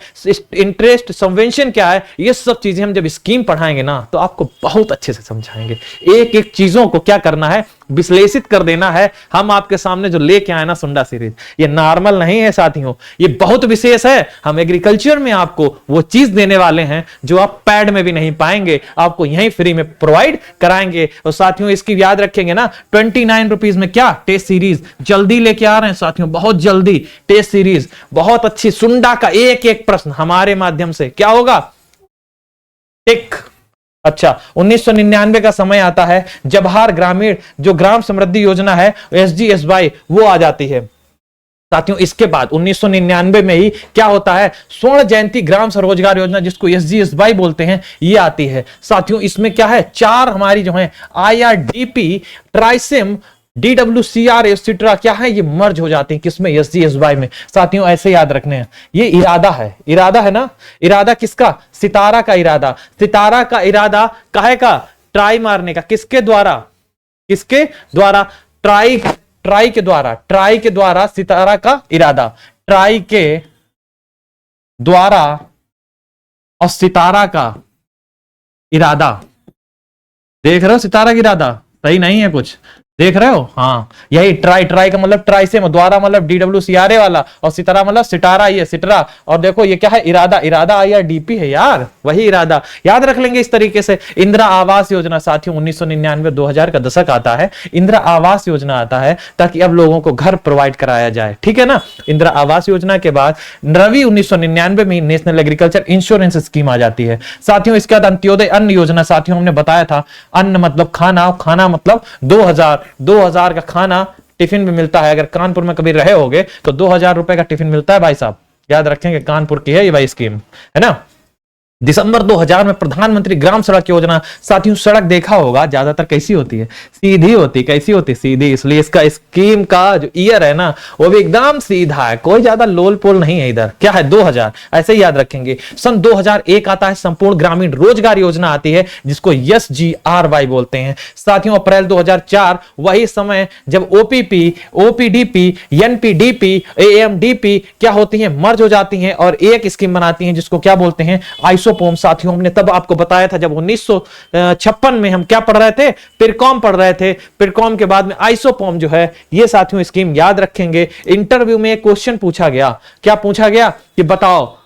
इंटरेस्ट सबवेंशन क्या है, ये सब चीजें हम जब स्कीम पढ़ाएंगे ना तो आपको बहुत अच्छे से समझाएंगे। एक एक चीजों को क्या करना है? विश्लेषित कर देना है। हम आपके सामने जो लेके आए ना सुंडा सीरीज, ये नॉर्मल नहीं है साथियों, ये बहुत विशेष है। हम एग्रीकल्चर में आपको वो चीज देने वाले हैं जो आप पैड में भी नहीं पाएंगे, आपको यहीं फ्री में प्रोवाइड कराएंगे। और साथियों इसकी याद रखेंगे ना, 29 रुपीज में क्या? टेस्ट सीरीज जल्दी लेके आ रहे हैं साथियों, बहुत जल्दी टेस्ट सीरीज बहुत अच्छी। सुंडा का एक एक प्रश्न हमारे माध्यम से क्या होगा? टिक। अच्छा 1999 का समय आता है, जवाहर ग्रामीण जो ग्राम समृद्धि योजना है SGSY वो आ जाती है। साथियों इसके बाद 1999 में ही क्या होता है? स्वर्ण जयंती ग्राम स्वरोजगार योजना जिसको SGSY बोलते हैं, ये आती है। साथियों इसमें क्या है? 4 हमारी जो है IRDP, ट्राइसिम, DWCR एटसेट्रा क्या है? ये मर्ज हो जाते हैं किसमें? SGSY में। साथियों ऐसे याद रखने हैं, ये इरादा है। इरादा है ना? इरादा किसका? सितारा का इरादा। सितारा का इरादा काहे का? ट्राई मारने का। किसके द्वारा? किसके द्वारा? ट्राई के द्वारा। ट्राई के द्वारा सितारा का इरादा। ट्राई के द्वारा और सितारा का इरादा। देख रहे हो सितारा का इरादा सही नहीं है कुछ? देख रहे हो? हाँ यही ट्राई। ट्राई का मतलब ट्राई से द्वारा मतलब DWCRA वाला, और सितारा मतलब सितारा, ये सिटरा। और देखो ये क्या है? इरादा। इरादा IRDP है यार, वही इरादा। याद रख लेंगे इस तरीके से। इंदिरा आवास योजना साथियों 1999-2000 का दशक आता है, इंदिरा आवास योजना आता है ताकि अब लोगों को घर प्रोवाइड कराया जाए। ठीक है ना? इंदिरा आवास योजना के बाद रवि 1999 में नेशनल एग्रीकल्चर इंश्योरेंस स्कीम आ जाती है। साथियों इसके बाद अंत्योदय अन्न योजना। साथियों हमने बताया था अन्न मतलब खाना, खाना मतलब 2000 का खाना टिफिन भी मिलता है। अगर कानपुर में कभी रहे होगे तो 2000 रुपए का टिफिन मिलता है भाई साहब। याद रखेंगे कानपुर की है ये भाई स्कीम, है ना? दिसंबर 2000 में प्रधानमंत्री ग्राम सड़क योजना। साथियों सड़क देखा होगा ज्यादातर कैसी होती है? सीधी होती। कैसी होती? सीधी। इसलिए इसका स्कीम का जो ईयर है ना वो भी एकदम सीधा है, कोई ज्यादा लोल पोल नहीं है इधर। क्या है? 2000। ऐसे ही याद रखेंगे। सन 2001 आता है, संपूर्ण ग्रामीण रोजगार योजना आती है जिसको SGRY बोलते हैं। साथियों अप्रैल 2004 वही समय जब OPP, OPDP, NPDP, AMDP क्या होती है? मर्ज हो जाती हैं और एक स्कीम बनाती हैं जिसको क्या बोलते हैं? आइसोपोम। साथियों हमने तब आपको बताया था जब 1956 में हम क्या पढ़ रहे थे? पिरकॉम पढ़ रहे थे। पिरकॉम के बाद में आइसोपोम जो है ये साथियों स्कीम याद रखेंगे। इंटरव्यू में एक क्वेश्चन पूछा गया। क्या पूछा गया? कि बताओ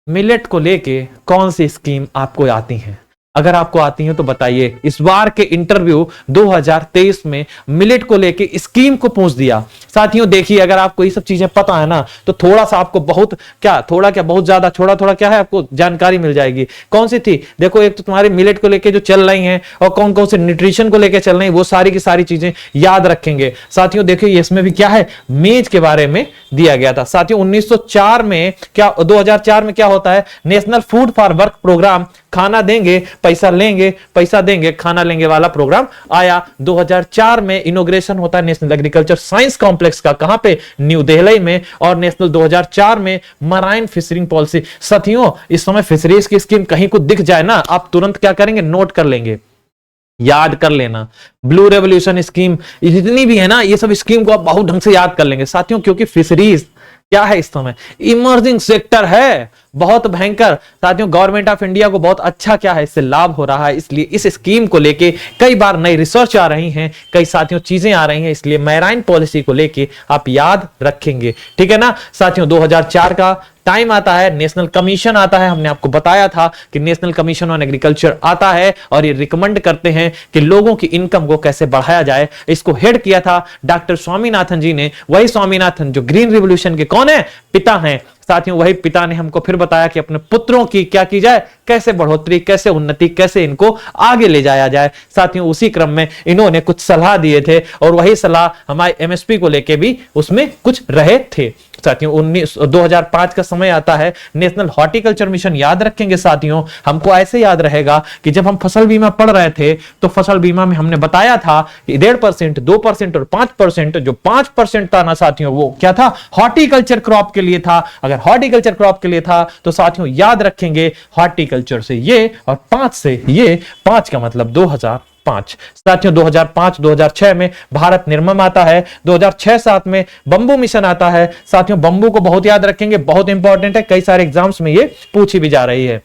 मिलेट को लेके कौन सी स्कीम आपको आती है? अगर आपको आती है तो बताइए। इस बार के इंटरव्यू 2023 में मिलेट को लेके स्कीम को पूछ दिया। साथियों देखिए, अगर आपको ये सब चीजें पता है ना, तो थोड़ा सा आपको बहुत क्या, थोड़ा क्या बहुत ज्यादा, थोड़ा थोड़ा क्या है, आपको जानकारी मिल जाएगी। कौन सी थी? देखो, एक तो तुम्हारे मिलेट को लेके जो चल रही हैं, और कौन कौन से न्यूट्रिशन को लेके चल रही है, वो सारी की सारी चीजें याद रखेंगे। साथियों देखिए, इसमें भी क्या है, मेज के बारे में दिया गया था। साथियों 1904 में क्या, 2004 में क्या होता है, national food for work programme, खाना देंगे पैसा लेंगे, पैसा देंगे खाना लेंगे वाला प्रोग्राम आया। 2004 में इनॉग्रेशन होता है नेशनल एग्रीकल्चर साइंस कॉम्प्लेक्स का, कहां पे, न्यू दिल्ली में। और नेशनल 2004 में मराइन फिशरिंग पॉलिसी। साथियों इस समय फिशरीज की स्कीम कहीं को दिख जाए ना, आप तुरंत क्या करेंगे, नोट कर लेंगे, याद कर लेना। ब्लू रेवोल्यूशन स्कीम, जितनी भी है ना, ये सब स्कीम को आप बहुत ढंग से याद कर लेंगे साथियों, क्योंकि फिशरीज क्या है, इस समय इमर्जिंग सेक्टर है, बहुत भयंकर। साथियों गवर्नमेंट ऑफ इंडिया को बहुत अच्छा क्या है, इससे लाभ हो रहा है। इसलिए इस स्कीम को लेके कई बार नई रिसर्च आ रही हैं, कई साथियों चीजें आ रही हैं, इसलिए मैराइन पॉलिसी को लेके आप याद रखेंगे, ठीक है ना। साथियों 2004 का टाइम आता है, नेशनल कमीशन आता है। हमने आपको बताया था कि नेशनल कमीशन ऑन एग्रीकल्चर आता है और ये रिकमेंड करते हैं कि लोगों की इनकम को कैसे बढ़ाया जाए। इसको हेड किया था डॉक्टर स्वामीनाथन जी ने, वही स्वामीनाथन जो ग्रीन रिवॉल्यूशन के कौन है, पिता हैं। साथियों वही पिता ने हमको फिर बताया कि अपने पुत्रों की क्या की जाए, कैसे बढ़ोतरी, कैसे उन्नति, कैसे इनको आगे ले जाया जाए। साथियों उसी क्रम में इन्होंने कुछ सलाह दिए थे, और वही सलाह हमारे एमएसपी को लेके भी उसमें कुछ रहे थे। साथियों 2005 का समय आता है, नेशनल हॉर्टिकल्चर मिशन, याद रखेंगे साथियों। हमको ऐसे याद रहेगा कि जब हम फसल बीमा पढ़ रहे थे, तो फसल बीमा में हमने बताया था कि 1.5%, 2% और 5%, जो 5% था ना साथियों, वो क्या था, हॉर्टिकल्चर क्रॉप के लिए था। अगर हॉर्टिकल्चर क्रॉप के लिए था तो साथियों याद रखेंगे, हॉर्टिकल्चर से ये और 5 से ये, 5 का मतलब 2005। साथियों 2005-2006 में भारत निर्मम आता है। 2006-7 में बंबू मिशन आता है। साथियों बंबू को बहुत याद रखेंगे, बहुत इंपॉर्टेंट है, कई सारे एग्जाम्स में ये पूछी भी जा रही है।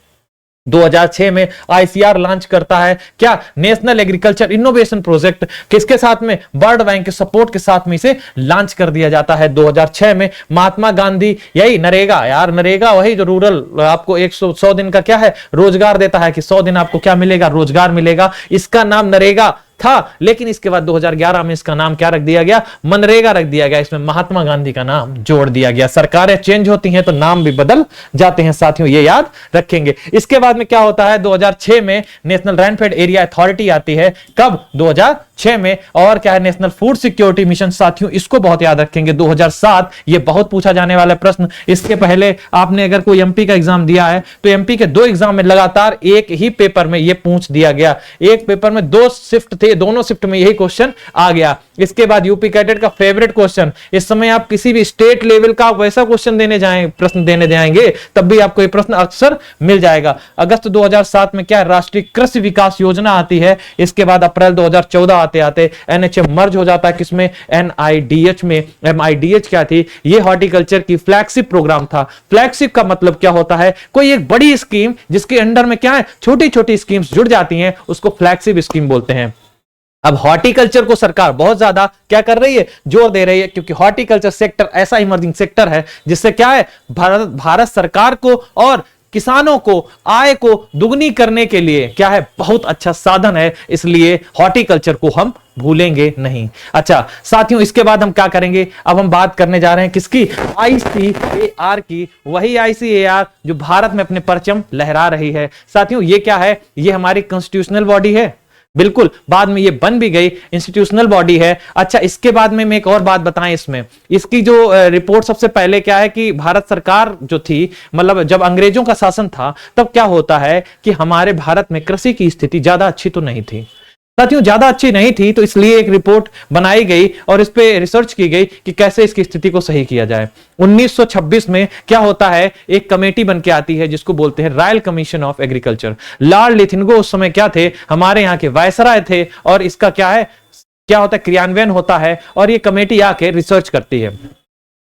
2006 में आईसीआर लॉन्च करता है, क्या, नेशनल एग्रीकल्चर इनोवेशन प्रोजेक्ट, किसके साथ में, वर्ल्ड बैंक के सपोर्ट के साथ में इसे लॉन्च कर दिया जाता है। 2006 में महात्मा गांधी, यही नरेगा, यार नरेगा वही जो रूरल आपको 100 दिन का क्या है रोजगार देता है, कि 100 दिन आपको क्या मिलेगा, रोजगार मिलेगा। इसका नाम नरेगा था, लेकिन इसके बाद 2011 में इसका नाम क्या रख दिया गया, मनरेगा रख दिया गया। इसमें महात्मा गांधी का नाम जोड़ दिया गया। सरकारें चेंज होती हैं तो नाम भी बदल जाते हैं साथियों, ये याद रखेंगे। इसके बाद में क्या होता है, 2006 में नेशनल रेनफेड एरिया अथॉरिटी आती है। कब, 2006 में। और क्या है, नेशनल फूड सिक्योरिटी मिशन। साथियों इसको बहुत याद रखेंगे, 2007, ये बहुत पूछा जाने वाला प्रश्न। इसके पहले आपने अगर कोई एमपी का एग्जाम दिया है, तो एमपी के 2 एग्जाम में लगातार एक ही पेपर में ये पूछ दिया गया। एक पेपर में 2 शिफ्ट थे, दोनों शिफ्ट में यही क्वेश्चन आ गया। इसके बाद यूपी कैडेट का फेवरेट क्वेश्चन, इस समय आप किसी भी स्टेट लेवल का वैसा क्वेश्चन देने जाएंगे, प्रश्न देने जाएंगे, तब भी आपको ये प्रश्न अक्सर मिल जाएगा। अगस्त 2007 में क्या, राष्ट्रीय कृषि विकास योजना आती है। इसके बाद अप्रैल 2014 आते आते एनएचएम मर्ज हो जाता है, किसमें, एनआईडीएच में। एमआईडीएच क्या थी, ये हॉर्टिकल्चर की फ्लैगशिप प्रोग्राम था। फ्लैगशिप का मतलब क्या होता है, कोई एक बड़ी स्कीम जिसके अंडर में क्या है, छोटी छोटी स्कीम्स जुड़ जाती हैं, उसको फ्लैगशिप स्कीम बोलते हैं। अब हॉर्टिकल्चर को सरकार बहुत ज्यादा क्या कर रही है, जोर दे रही है, क्योंकि हॉर्टिकल्चर सेक्टर ऐसा इमर्जिंग सेक्टर है जिससे क्या है, भारत सरकार को और किसानों को आय को दुगनी करने के लिए क्या है, बहुत अच्छा साधन है। इसलिए हॉर्टिकल्चर को हम भूलेंगे नहीं। अच्छा साथियों, इसके बाद हम क्या करेंगे, अब हम बात करने जा रहे हैं किसकी, आईसीएआर की। वही आईसीएआर जो भारत में अपने परचम लहरा रही है। साथियों ये क्या है, ये हमारी कॉन्स्टिट्यूशनल बॉडी है, बिल्कुल, बाद में ये बन भी गई, इंस्टीट्यूशनल बॉडी है। अच्छा इसके बाद में एक और बात बताएं, इसमें इसकी जो रिपोर्ट सबसे पहले क्या है कि भारत सरकार जो थी, मतलब जब अंग्रेजों का शासन था, तब क्या होता है कि हमारे भारत में कृषि की स्थिति ज्यादा अच्छी तो नहीं थी साथियों, ज्यादा अच्छी नहीं थी। तो इसलिए एक रिपोर्ट बनाई गई और इस पे रिसर्च की गई कि कैसे इसकी स्थिति को सही किया जाए। 1926 में क्या होता है, एक कमेटी बन के आती है जिसको बोलते हैं royal commission of agriculture. Lord लिथिंगो उस समय क्या थे, हमारे यहाँ के वायसराय थे, और इसका क्या है, क्या होता है, क्रियान्वयन होता है, और ये कमेटी आके रिसर्च करती है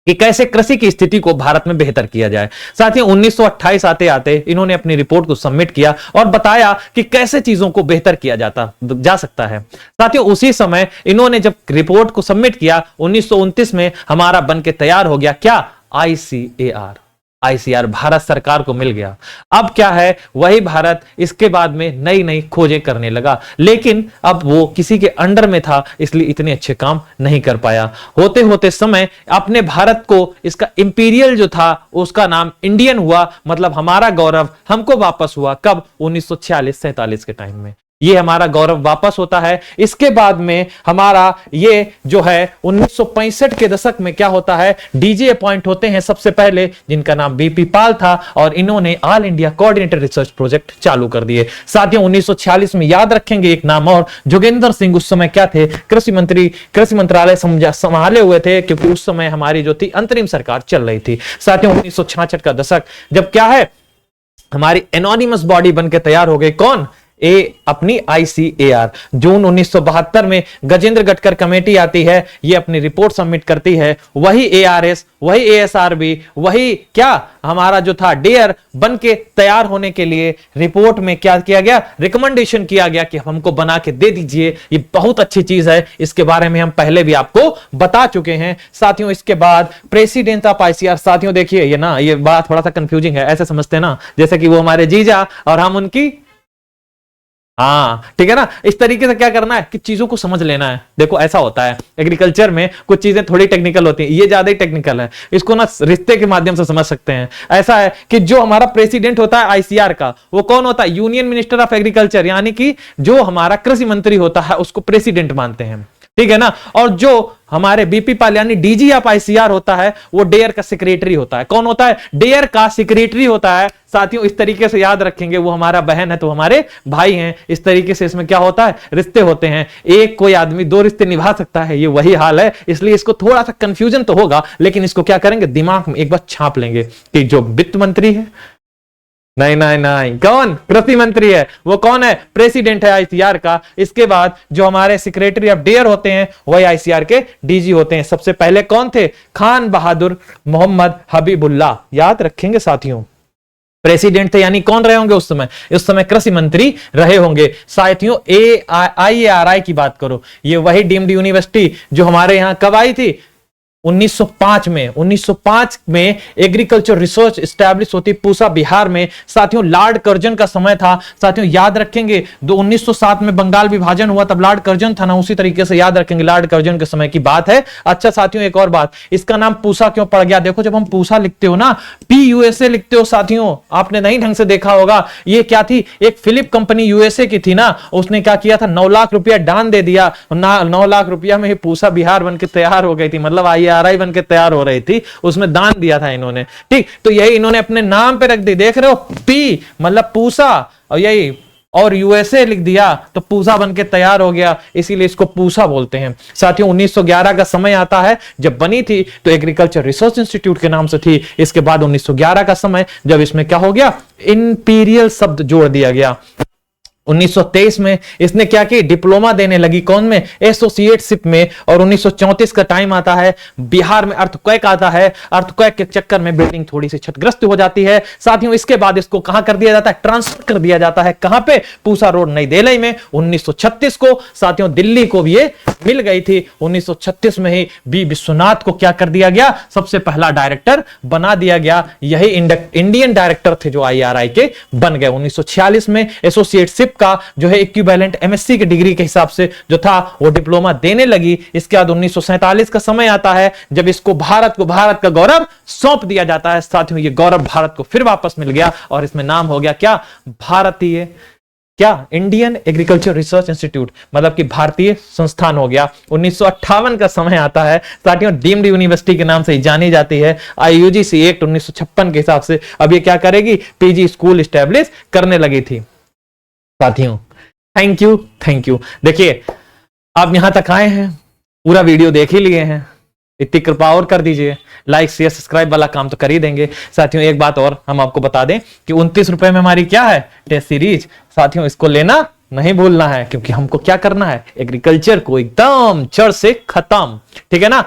कि कैसे कृषि की स्थिति को भारत में बेहतर किया जाए। साथियों 1928 आते आते इन्होंने अपनी रिपोर्ट को सबमिट किया और बताया कि कैसे चीजों को बेहतर किया जा सकता है। साथियों उसी समय इन्होंने जब रिपोर्ट को सबमिट किया, 1929 में हमारा बन के तैयार हो गया क्या, आईसीएआर। आईसीआर भारत सरकार को मिल गया। अब क्या है, वही भारत इसके बाद में नई नई खोजें करने लगा, लेकिन अब वो किसी के अंडर में था, इसलिए इतने अच्छे काम नहीं कर पाया। होते होते समय अपने भारत को, इसका इंपीरियल जो था उसका नाम इंडियन हुआ, मतलब हमारा गौरव हमको वापस हुआ। कब? 1946-47 के टाइम में ये हमारा गौरव वापस होता है। इसके बाद में हमारा ये जो है 1965 के दशक में क्या होता है, डीजी अपॉइंट होते हैं सबसे पहले, जिनका नाम बीपी पाल था, और इन्होंने all India coordinated research project चालू कर दिए। साथियों 1946 में याद रखेंगे एक नाम और, जोगेंद्र सिंह उस समय क्या थे, कृषि मंत्री, कृषि मंत्रालय संभाले हुए थे, क्योंकि उस समय हमारी जो थी अंतरिम सरकार चल रही थी। साथियों 1966 का दशक जब क्या है, हमारी एनोनिमस बॉडी बनकर तैयार हो गई। कौन? अपनी आईसीएआर। जून 1972 में गजेंद्र गटकर कमेटी आती है, ये अपनी रिपोर्ट सबमिट करती है। वही एआरएस, वही एएसआरबी, वही क्या हमारा जो था डेयर बन के तैयार होने के लिए रिपोर्ट में क्या किया गया, रिकमेंडेशन किया गया कि हमको बना के दे दीजिए। ये बहुत अच्छी चीज है, इसके बारे में हम पहले भी आपको बता चुके हैं। साथियों इसके बाद प्रेसिडेंट ऑफ आईसीआर, साथियों देखिए ये ना, ये बात थोड़ा सा कंफ्यूजिंग है, ऐसे समझते हैं ना जैसे कि वो हमारे जीजा और हम उनकी, हाँ ठीक है ना। इस तरीके से क्या करना है कि चीजों को समझ लेना है। देखो ऐसा होता है एग्रीकल्चर में, कुछ चीजें थोड़ी टेक्निकल होती हैं, ये ज्यादा ही टेक्निकल है, इसको ना रिश्ते के माध्यम से समझ सकते हैं। ऐसा है कि जो हमारा प्रेसिडेंट होता है आईसीआर का, वो कौन होता है? यूनियन मिनिस्टर ऑफ एग्रीकल्चर, यानी कि जो हमारा कृषि मंत्री होता है उसको प्रेसिडेंट मानते हैं, ठीक है ना। और जो हमारे बीपी पाल यानी डीजी ऑफ आईसीआर होता है, वो डेयर का सेक्रेटरी होता है। कौन होता है? डेयर का सेक्रेटरी होता है। साथियों इस तरीके से याद रखेंगे, वो हमारा बहन है तो हमारे भाई हैं। इस तरीके से इसमें क्या होता है, रिश्ते होते हैं। एक कोई आदमी दो रिश्ते निभा सकता है, ये वही हाल है। इसलिए इसको थोड़ा सा कंफ्यूजन तो होगा, लेकिन इसको क्या करेंगे, दिमाग में एक बार छाप लेंगे कि जो वित्त मंत्री है, नहीं नहीं नहीं, कौन? कृषि मंत्री है। वो कौन है? प्रेसिडेंट है आईसीआर का। इसके बाद जो हमारे सेक्रेटरी ऑफ डेयर होते हैं, वही आईसीआर के डीजी होते हैं। सबसे पहले कौन थे? खान बहादुर मोहम्मद हबीबुल्लाह, याद रखेंगे साथियों। प्रेसिडेंट थे यानी कौन रहे होंगे उस समय? उस समय कृषि मंत्री रहे होंगे। साथियों आईएआरआई की बात करो, ये वही डीम्ड यूनिवर्सिटी जो हमारे यहां कब आई थी? 1905 में। 1905 में एग्रीकल्चर रिसर्च एस्टैब्लिश होती पूसा बिहार में। साथियों लॉर्ड कर्जन का समय था। साथियों याद रखेंगे 1907 में बंगाल विभाजन हुआ, तब लॉर्ड कर्जन था ना, उसी तरीके से याद रखेंगे, लॉर्ड कर्जन के समय की बात है। अच्छा साथियों एक और बात, इसका नाम पूसा क्यों पड़ गया? देखो जब हम पूसा लिखते हो ना, PUSA लिखते हो साथियों, आपने नहीं ढंग से देखा होगा। ये क्या थी? एक फिलिप कंपनी यूएसए की थी ना, उसने क्या किया था, 9 लाख रुपया दान दे दिया। 9 लाख रुपया में पूसा बिहार बनकर तैयार हो गई थी, मतलब आईआरआई बनकर तैयार हो रही थी, उसमें दान दिया था इन्होंने। ठीक, तो यही इन्होंने अपने नाम पे रख दी, देख रहे हो, पी मतलब पूसा, और यही और यूएसए लिख दिया तो पूसा बनके तैयार हो गया, इसीलिए इसको पूसा बोलते हैं। साथियों 1911 का समय आता है, जब बनी थी तो एग्रीकल्चर रिसर्च इंस्टीट्यूट के नाम से थी। इसके बाद 1911 का समय, जब इसमें क्या हो गया, इंपीरियल शब्द जोड़ दिया गया। 1923 में इसने क्या की, डिप्लोमा देने लगी। कौन में? एसोसिएटशिप में। और 1934 का टाइम आता है, बिहार में अर्थक्वेक आता है। अर्थक्वेक के चक्कर में बिल्डिंग थोड़ी सी क्षतिग्रस्त हो जाती है। साथियों इसके बाद इसको कहां कर दिया जाता है? ट्रांसफर कर दिया जाता है। कहां पे? पूसा रोड नई दिल्ली में 1936 को। साथियों दिल्ली को भी ये मिल गई थी। 1936 में ही बी विश्वनाथ को क्या कर दिया गया, सबसे पहला डायरेक्टर बना दिया गया। यही इंडियन डायरेक्टर थे जो आईआरआई के बन गए। 1946 में एसोसिएटशिप का जो है इक्विवेलेंट एमएससी की डिग्री के हिसाब से जो था वो डिप्लोमा देने लगी। इसके बाद 1947 का समय आता है, जब इसको भारत का गौरव सौंप दिया जाता है। साथियों ये गौरव भारत को फिर वापस मिल गया और इसमें नाम हो गया क्या, भारतीय क्या, इंडियन एग्रीकल्चर रिसर्च इंस्टीट्यूट, मतलब कि भारतीय संस्थान हो गया। 1958 का समय आता है। साथियों डीम्ड यूनिवर्सिटी के नाम से जानी जाती है। यूजीसी एक्ट 1956 के हिसाब से अब ये क्या करेगी, पीजी स्कूल स्टैब्लिश करने लगी थी। साथियों थैंक यू। देखिए आप यहां तक आए हैं, पूरा वीडियो देख ही लिए हैं, इतनी कृपा और कर दीजिए, लाइक शेयर सब्सक्राइब वाला काम तो कर ही देंगे। साथियों एक बात और हम आपको बता दें कि 29 रुपए में हमारी क्या है, टेस्ट सीरीज। साथियों इसको लेना नहीं भूलना है, क्योंकि हमको क्या करना है, एग्रीकल्चर को एकदम जड़ से खत्म, ठीक है ना।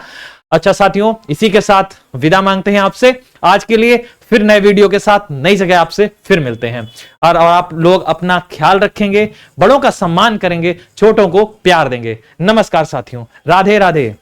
अच्छा साथियों इसी के साथ विदा मांगते हैं आपसे आज के लिए। फिर नए वीडियो के साथ नई जगह आपसे फिर मिलते हैं। और आप लोग अपना ख्याल रखेंगे, बड़ों का सम्मान करेंगे, छोटों को प्यार देंगे। नमस्कार साथियों, राधे राधे।